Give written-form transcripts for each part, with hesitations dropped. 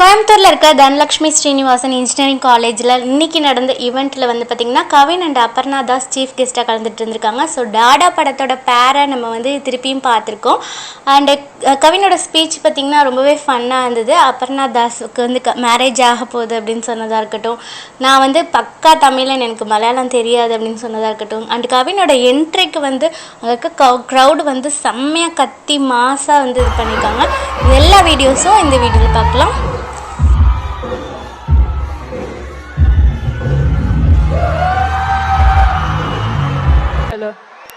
கோயம்புத்தூரில் இருக்க தனலட்சுமி ஸ்ரீனிவாசன் இன்ஜினியரிங் காலேஜில் இன்றைக்கி நடந்த ஈவெண்ட்டில் வந்து பார்த்திங்கன்னா கவின் அண்ட் அபர்ணா தாஸ் சீஃப் கெஸ்ட்டாக கலந்துட்டு இருந்திருக்காங்க. ஸோ டாடா படத்தோட பேரை நம்ம வந்து திருப்பியும் பார்த்துருக்கோம். அண்டு கவினோட ஸ்பீச் பார்த்திங்கன்னா ரொம்பவே ஃபன்னாக இருந்தது. அபர்ணா தாஸுக்கு வந்து மேரேஜ் ஆக போகுது அப்படின்னு சொன்னதாக இருக்கட்டும், நான் வந்து பக்கா தமிழன், எனக்கு மலையாளம் தெரியாது அப்படின்னு சொன்னதாக இருக்கட்டும், அண்ட் கவினோட என்ட்ரிக்கு வந்து அங்கே இருக்க க்ரௌடு வந்து செம்மையாக கத்தி மாசாக வந்து இது பண்ணியிருக்காங்க. எல்லா வீடியோஸும் இந்த வீடியோவில் பார்க்கலாம்.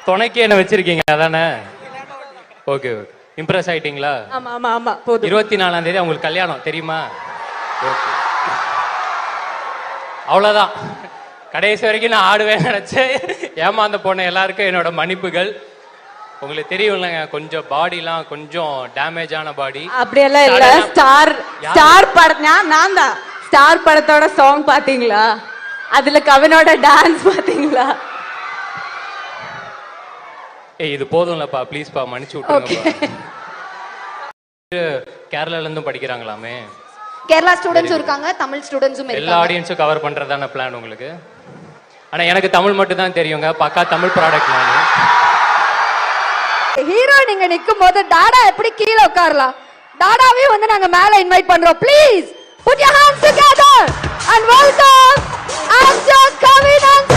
துணைக்கு என்ன வச்சிருக்கீங்க அதானே? ஓகே ஓகே, இம்ப்ரெஸ் ஆயிட்டீங்களா? ஆமா ஆமா ஆமா, போதும். 24ஆம் தேதி உங்களுக்கு கல்யாணம் தெரியுமா? ஓகே, அவ்வளோதான். கடைசி வரைக்கும் நான் ஆடுவேன் நினைச்சேன், ஏமாந்த போன எல்லாருக்கும் என்னோட மன்னிப்புகள். உங்களுக்கு தெரியும் இல்லைங்க, கொஞ்சம் பாடிலாம் கொஞ்சம் டேமேஜ் ஆன பாடி. அப்படியெல்லாம் இல்ல. ஸ்டார் படம் நான் தான். ஸ்டார் படத்தோட சாங் பாத்தீங்களா? அதுல கவினோட டான்ஸ் பாத்தீங்களா? ஏய், இது போதும்லப்பா, ப்ளீஸ்ப்பா, மன்னிச்சு விட்டுருங்க. கேரளால இருந்தும் படிக்கிறாங்களாமே. கேரளா ஸ்டூடெண்ட்ஸும் இருக்காங்க, தமிழ் ஸ்டூடெண்ட்ஸும் இருக்காங்க. எல்லா ஆடியன்ஸும் கவர் பண்றதான பிளான் உங்களுக்கு? ஆனா எனக்கு தமிழ் மட்டும் தான் தெரியுங்க, பக்கா தமிழ் ப்ராடக்ட் நான். ஹீரோ நீங்க நிக்கும் போது டாடா எப்படி கீழே உட்காரலாம்? டாடாவையும் வந்து நாங்க மேல இன்வைட் பண்றோம். Please put your hands together and welcome actor Kavin and